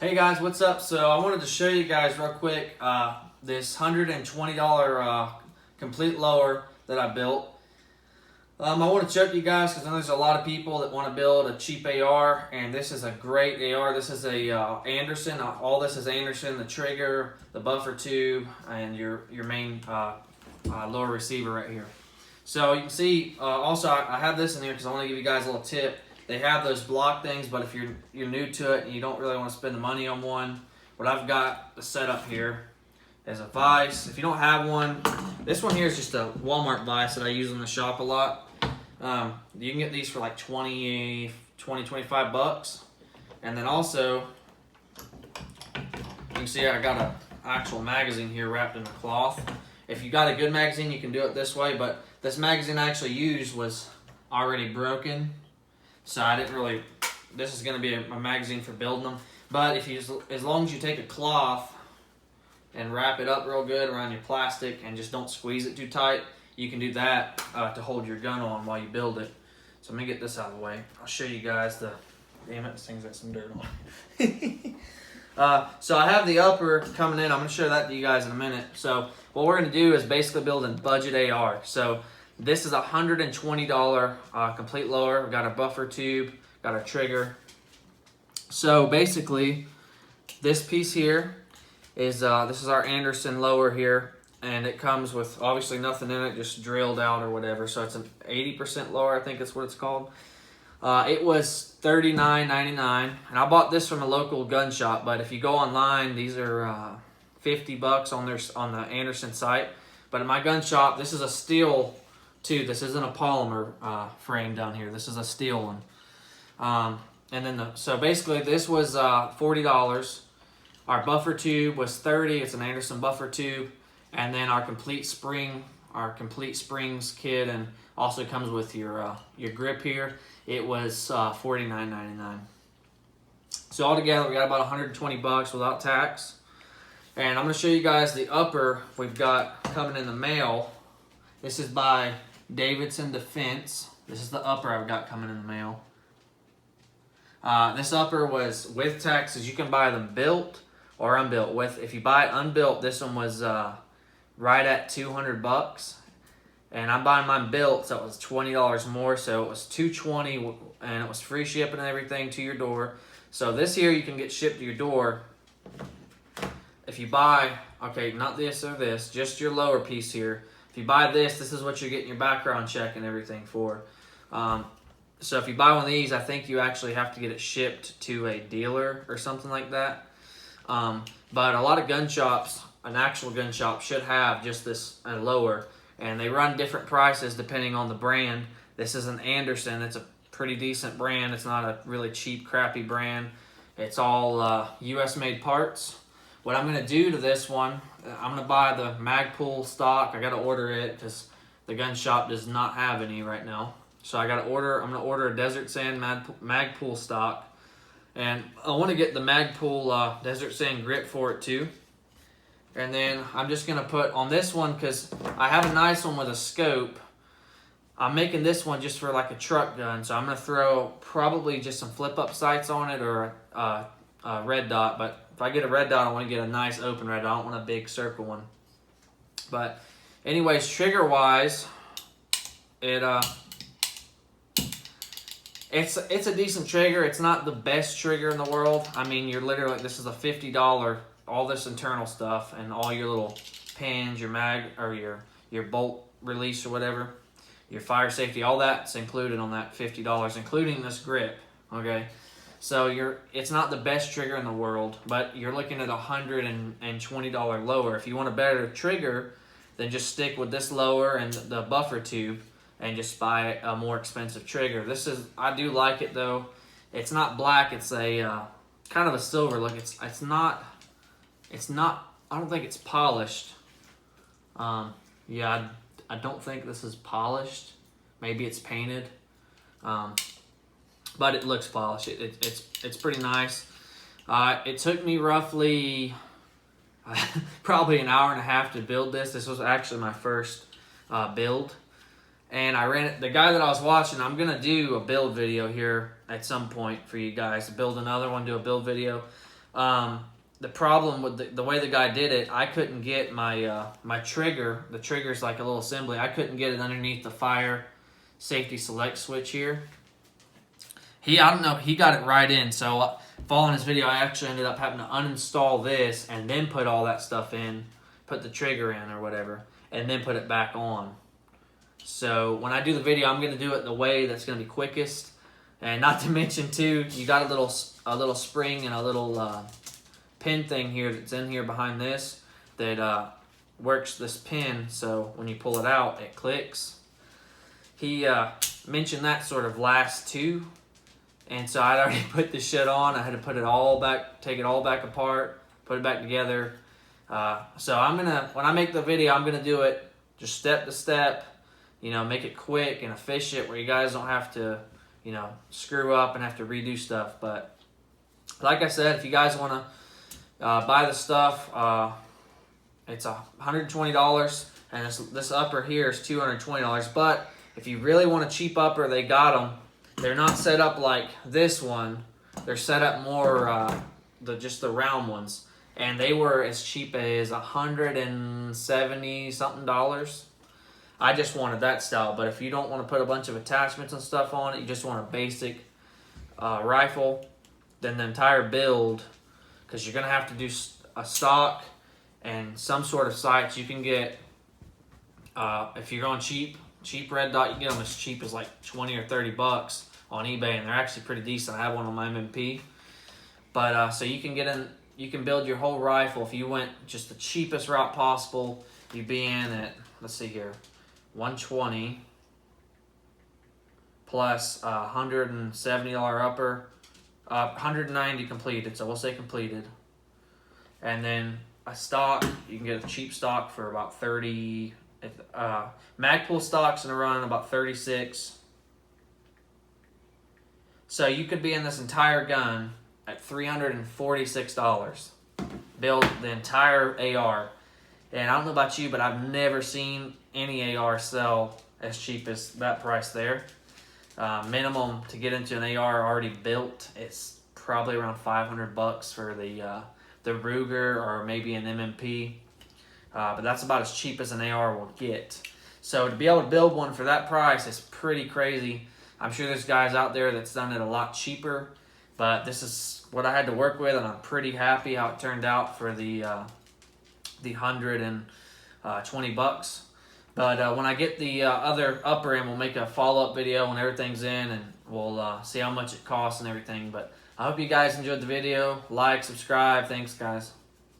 Hey guys, what's up? So I wanted to show you guys real quick this $120 complete lower that I built. I want to show it to you guys because I know there's a lot of people that want to build a cheap AR, and this is a great AR. This is a Anderson. All this is Anderson: the trigger, the buffer tube, and your main lower receiver right here. So you can see. Also, I have this in here because I want to give you guys a little tip. They have those block things, but if you're new to it and you don't really want to spend the money on one, what I've got set up here is a vise. If you don't have one, this one here is just a Walmart vise that I use in the shop a lot. You can get these for like 25 bucks. And then also, you can see I got an actual magazine here wrapped in a cloth. If you got a good magazine, you can do it this way, but this magazine I actually used was already broken. So I didn't really, this is going to be a magazine for building them. But if you, as long as you take a cloth and wrap it up real good around your plastic and just don't squeeze it too tight, you can do that to hold your gun on while you build it. So I'm going to get this out of the way. I'll show you guys the, damn it, this thing's got some dirt on it. So I have the upper coming in. I'm going to show that to you guys in a minute. So what we're going to do is basically build a budget AR. So this is a $120 complete lower. We've got a buffer tube, got our trigger. So basically, this piece here is this is our Anderson lower here, and it comes with obviously nothing in it, just drilled out or whatever. So it's an 80% lower, I think that's what it's called. It was $39.99, and I bought this from a local gun shop. But if you go online, these are 50 bucks on the Anderson site. But in my gun shop, this is a steel too. This isn't a polymer frame down here. This is a steel one. And then so basically this was $40. Our buffer tube was $30. It's an Anderson buffer tube, and then our complete springs kit, and also comes with your grip here. It was $49.99. So altogether we got about 120 bucks without tax. And I'm going to show you guys the upper we've got coming in the mail. This is by Davidson Defense. This is the upper I've got coming in the mail. This upper was with taxes. You can buy them built or unbuilt. If you buy it unbuilt, this one was right at 200 bucks. And I'm buying mine built, so it was $20 more. So it was $220, and it was free shipping and everything to your door. So this here you can get shipped to your door. If you buy, okay, not this or this, just your lower piece here. If you buy this, this is what you're getting your background check and everything for. So if you buy one of these, I think you actually have to get it shipped to a dealer or something like that. But a lot of gun shops, an actual gun shop, should have just this lower. And they run different prices depending on the brand. This is an Anderson. It's a pretty decent brand. It's not a really cheap, crappy brand. It's all US-made parts. What I'm going to do to this one, I'm going to buy the Magpul stock. I got to order it because the gun shop does not have any right now. So I'm going to order a Desert Sand Magpul stock. And I want to get the Magpul Desert Sand grip for it too. And then I'm just going to put on this one, because I have a nice one with a scope. I'm making this one just for like a truck gun. So I'm going to throw probably just some flip-up sights on it, or a red dot. But if I get a red dot, I want to get a nice open red dot. I don't want a big circle one. But anyways, trigger-wise, it's a decent trigger. It's not the best trigger in the world. I mean, you're literally, this is a $50, all this internal stuff, and all your little pins, your mag, or your bolt release or whatever, your fire safety, all that's included on that $50, including this grip. Okay, so it's not the best trigger in the world, but you're looking at $120 lower. If you want a better trigger, then just stick with this lower and the buffer tube, and just buy a more expensive trigger. I do like it though. It's not black. It's a kind of a silver look. It's not. I don't think it's polished. Yeah, I don't think this is polished. Maybe it's painted. But it looks polished. It's pretty nice. It took me roughly probably an hour and a half to build this. This was actually my first build. And I ran it. The guy that I was watching, I'm going to do a build video here at some point for you guys. Build another one, do a build video. The problem with the way the guy did it, I couldn't get my my trigger. The trigger's like a little assembly. I couldn't get it underneath the fire safety select switch here. I don't know, he got it right in. So following his video, I actually ended up having to uninstall this and then put all that stuff in, put the trigger in or whatever, and then put it back on. So when I do the video, I'm gonna do it the way that's gonna be quickest. And not to mention too, you got a little spring and a little pin thing here that's in here behind this that works this pin. So when you pull it out, it clicks. He mentioned that sort of last too. And so I'd already put this shit on. I had to put it all back, take it all back apart, put it back together. So when I make the video, I'm gonna do it just step to step, you know, make it quick and efficient where you guys don't have to, you know, screw up and have to redo stuff. But like I said, if you guys wanna buy the stuff, it's $120, and this upper here is $220. But if you really want a cheap upper, they got them. They're not set up like this one. They're set up more just the round ones, and they were as cheap as $170 something. I just wanted that style, but if you don't want to put a bunch of attachments and stuff on it, you just want a basic rifle, then the entire build, because you're gonna have to do a stock and some sort of sights. You can get if you're going cheap red dot, you can get them as cheap as like 20 or 30 bucks on eBay, and they're actually pretty decent. I have one on my MMP. But so you can you can build your whole rifle. If you went just the cheapest route possible, you'd be in at, let's see here, 120 plus $170 upper, 190 completed, so we'll say completed. And then a stock, you can get a cheap stock for about 30. Magpul stock's gonna run about 36. So you could be in this entire gun at $346. Build the entire AR. And I don't know about you, but I've never seen any AR sell as cheap as that price there. Minimum to get into an AR already built, it's probably around 500 bucks for the Ruger or maybe an MMP. But that's about as cheap as an AR will get. So to be able to build one for that price is pretty crazy. I'm sure there's guys out there that's done it a lot cheaper, but this is what I had to work with, and I'm pretty happy how it turned out for the $120. But when I get the other upper in, we'll make a follow-up video when everything's in, and we'll see how much it costs and everything. But I hope you guys enjoyed the video. Like, subscribe. Thanks, guys.